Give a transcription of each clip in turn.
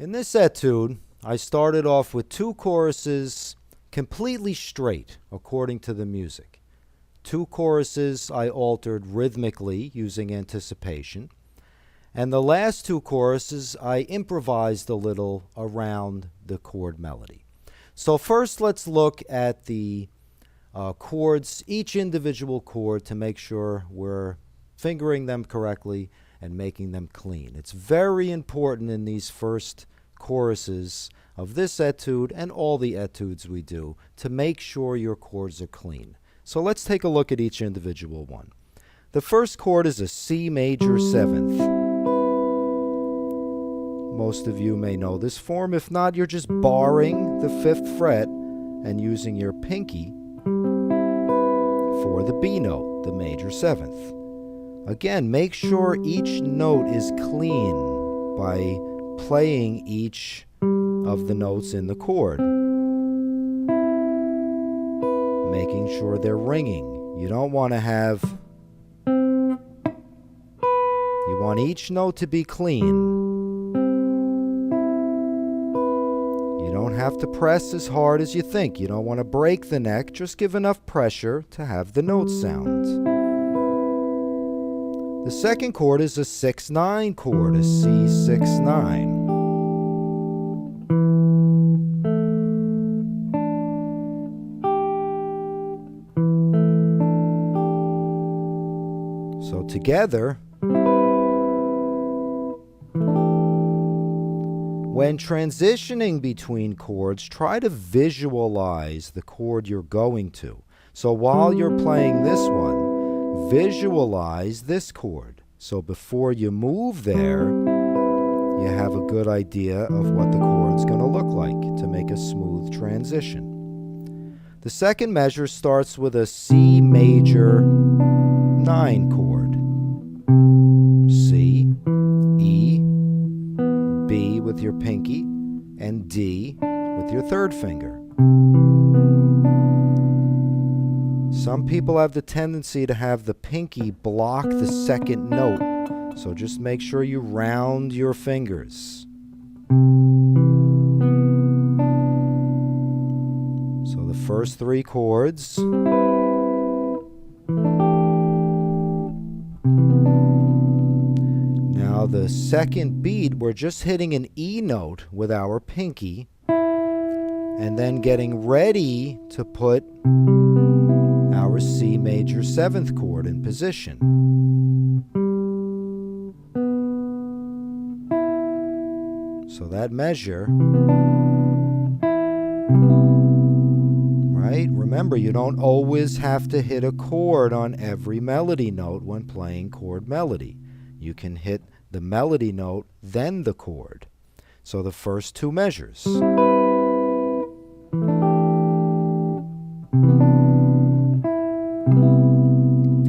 In this etude, I started off with 2 choruses completely straight according to the music. 2 choruses I altered rhythmically using anticipation. And the last 2 choruses I improvised a little around the chord melody. So first let's look at the chords, each individual chord, to make sure we're fingering them correctly and making them clean. It's very important in these first choruses of this etude and all the etudes we do to make sure your chords are clean. So let's take a look at each individual one. The first chord is a C major 7th. Most of you may know this form. If not, you're just barring the 5th fret and using your pinky for the B note, the major 7th. Again, make sure each note is clean by playing each of the notes in the chord. Making sure they're ringing. You don't want to have... You want each note to be clean. You don't have to press as hard as you think. You don't want to break the neck. Just give enough pressure to have the notes sound. The second chord is a 6-9 chord, a C6-9. So together, when transitioning between chords, try to visualize the chord you're going to. So while you're playing this one, visualize this chord. So before you move there, you have a good idea of what the chord's going to look like to make a smooth transition. The second measure starts with a C major 9 chord. C, E, B with your pinky, and D with your 3rd finger. Some people have the tendency to have the pinky block the 2nd note, so just make sure you round your fingers. So the first 3 chords. Now the second beat, we're just hitting an E note with our pinky and then getting ready to put our C major 7th chord in position. So that measure, right? Remember, you don't always have to hit a chord on every melody note when playing chord melody. You can hit the melody note, then the chord. So the first 2 measures.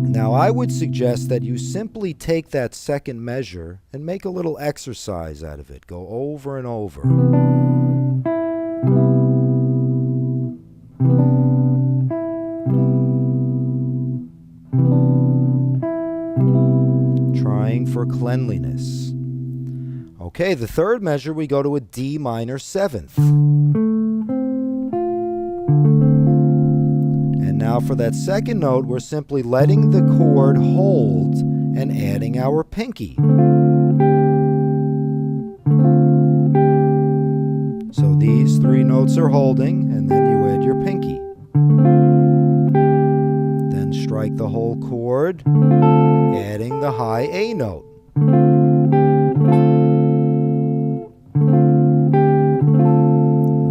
Now I would suggest that you simply take that second measure and make a little exercise out of it. Go over and over. Trying for cleanliness. Okay, the third measure, we go to a D minor 7th. And now for that second note, we're simply letting the chord hold and adding our pinky. So these 3 notes are holding, and then you add your pinky. Then strike the whole chord, adding the high A note.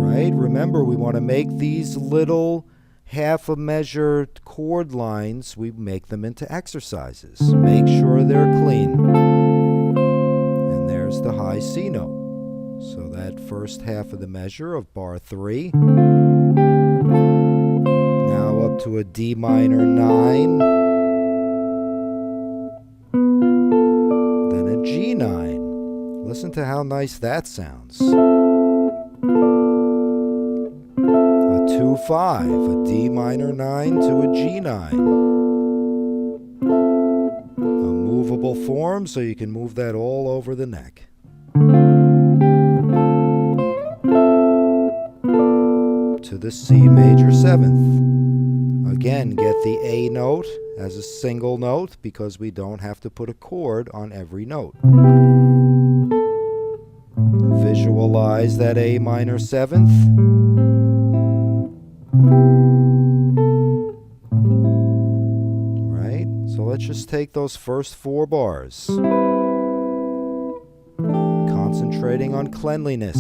Right? Remember, we want to make these little half a measure chord lines, we make them into exercises. Make sure they're clean. And there's the high C note. So that first half of the measure of bar 3. Now up to a D minor 9. Then a G9. Listen to how nice that sounds. 2-5, a D minor 9 to a G9. A movable form, so you can move that all over the neck. the C major 7th. Again, get the A note as a single note because we don't have to put a chord on every note. Visualize that A minor 7th. Right? So let's just take those first 4 bars. Concentrating on cleanliness.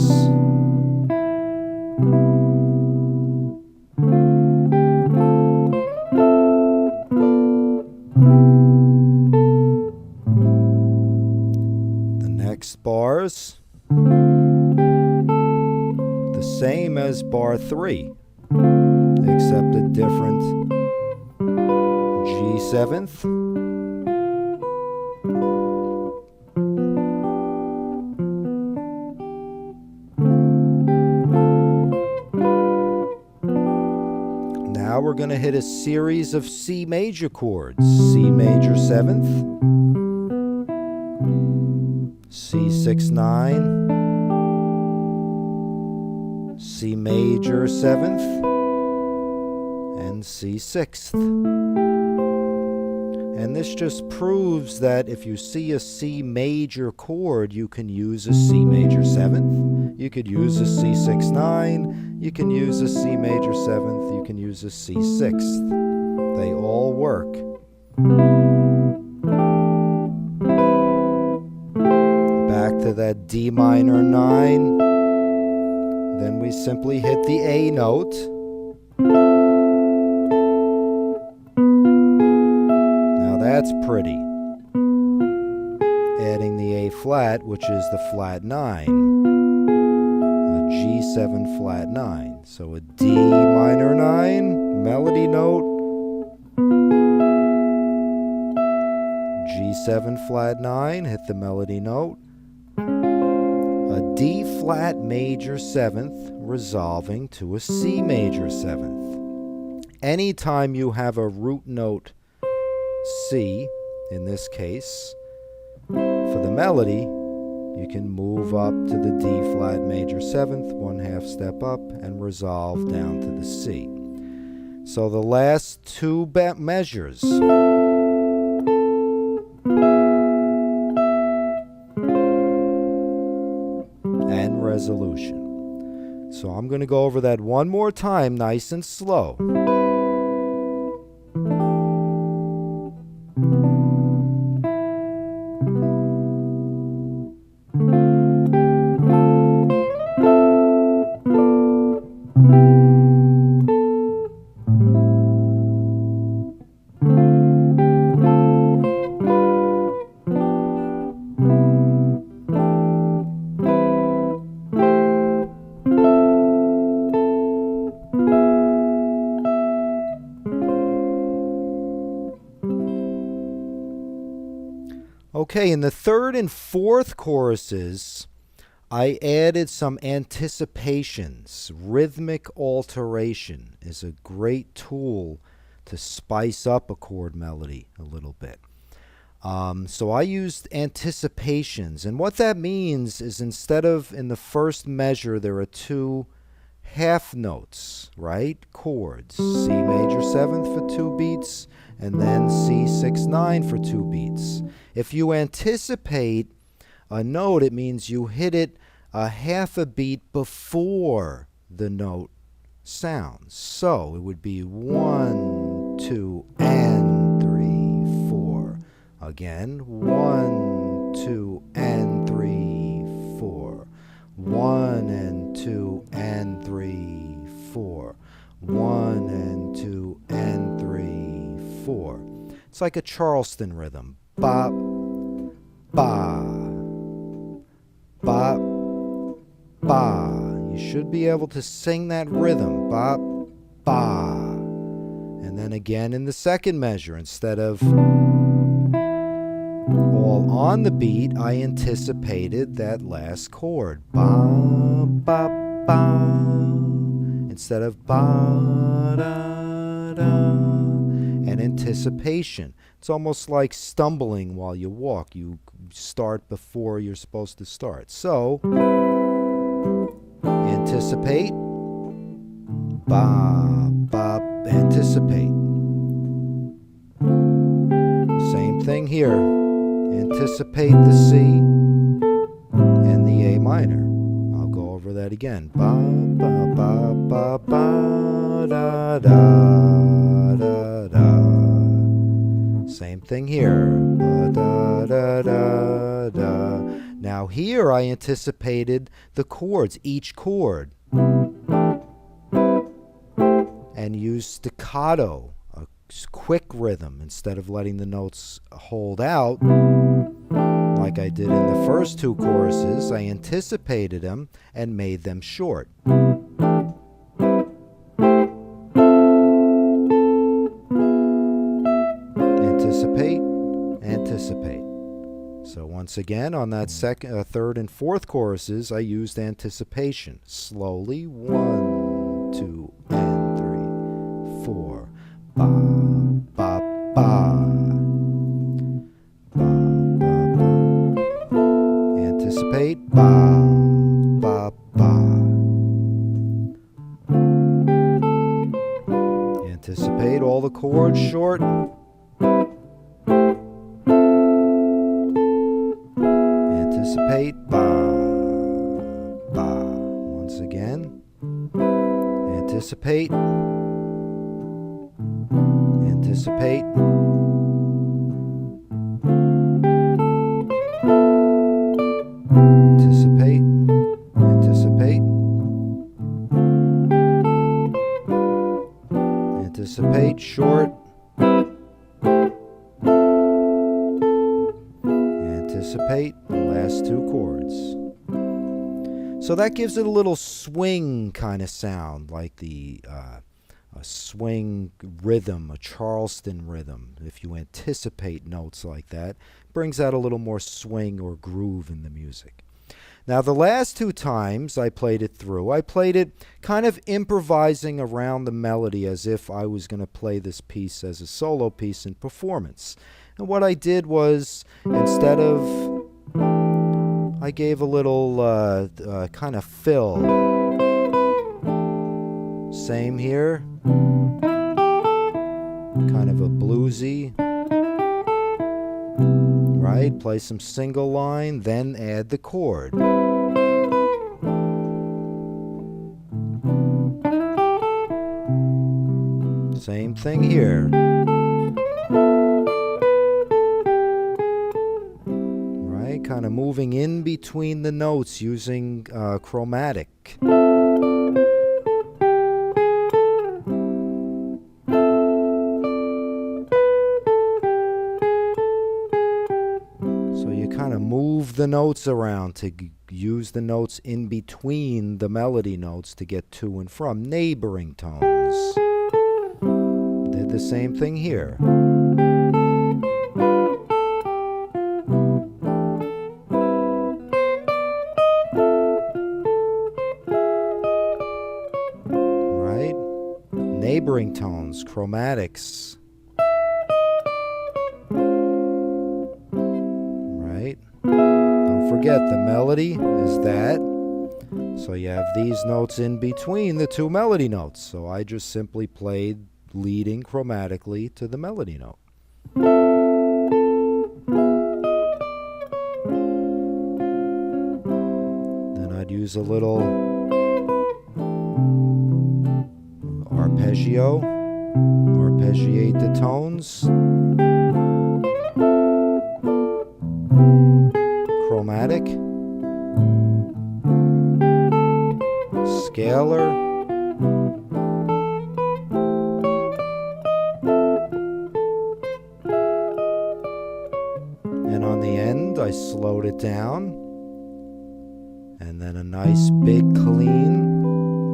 The next bars, the same as bar 3, except a different G7th. Now we're going to hit a series of C major chords. C major 7th, C6-9, C major 7th, and C6th. And this just proves that if you see a C major chord, you can use a C major 7th, you could use a C6-9, you can use a C major 7th, you can use a C6th. They all work. Back to that D minor 9. Then we simply hit the A note. Now that's pretty. Adding the A flat, which is the flat 9. A G7 flat 9. So a D minor 9, melody note. G7 flat 9, hit the melody note. A D flat major 7th resolving to a C major 7th. Anytime you have a root note C, in this case, for the melody, you can move up to the D flat major 7th, 1/2 step up, and resolve down to the C. So the last 2 measures. And resolution. So I'm going to go over that one more time, nice and slow. Okay, in the 3rd and 4th choruses, I added some anticipations. Rhythmic alteration is a great tool to spice up a chord melody a little bit. So I used anticipations, and what that means is instead of in the first measure there are 2 half notes, right? Chords. C major 7th for 2 beats, and then C6-9 for 2 beats. If you anticipate a note, it means you hit it a half a beat before the note sounds. So it would be 1, 2, and 3, 4. Again, 1, 2, and 3, 4. 1 and 2 and 3, 4. 1 and 2 and 3, 4. It's like a Charleston rhythm. Bop, ba, bop, ba. You should be able to sing that rhythm. Bop, ba. And then again in the second measure, instead of all on the beat, I anticipated that last chord. Ba, ba, ba. Instead of ba, da, da. And anticipation. It's almost like stumbling while you walk. You start before you're supposed to start. So, anticipate. ba, ba, anticipate. Same thing here. Anticipate the C and the A minor. I'll go over that again. Ba, ba, ba, ba, ba, da, da, da, da. Same thing here. Ba, da, da, da, da. Now here I anticipated the chords, each chord, and used staccato, a quick rhythm, instead of letting the notes hold out like I did in the first two choruses. I anticipated them and made them short. Anticipate, anticipate. So once again, on that third and fourth choruses, I used anticipation. Slowly, 1, 2, and 3, 4. Ba, ba, ba. Ba, ba, ba. Anticipate. Ba, ba, ba. Anticipate all the chords short. Anticipate, ba, ba. Once again, anticipate, anticipate, anticipate, anticipate, anticipate, short, anticipate, last two chords. So that gives it a little swing kind of sound, like the a swing rhythm, a Charleston rhythm. If you anticipate notes like that, it brings out a little more swing or groove in the music. Now the last two times I played it through, I played it kind of improvising around the melody as if I was going to play this piece as a solo piece in performance. And what I did was, instead of, I gave a little kind of fill. Same here. Kind of a bluesy. Right? Play some single line, then add the chord. Same thing here. Kind of moving in between the notes using chromatic. So you kind of move the notes around to use the notes in between the melody notes to get to and from neighboring tones. Did the same thing here. Neighboring tones, chromatics. Right? Don't forget, the melody is that. So you have these notes in between the two melody notes. So I just simply played leading chromatically to the melody note. Then I'd use a little arpeggio, arpeggiate the tones, chromatic, scalar, and on the end I slowed it down, and then a nice big clean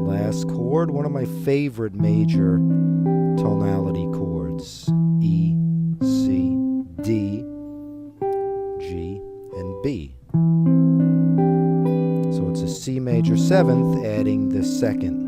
last chord, one of my favorite major tonality chords, E, C, D, G, and B. So it's a C major seventh, adding the second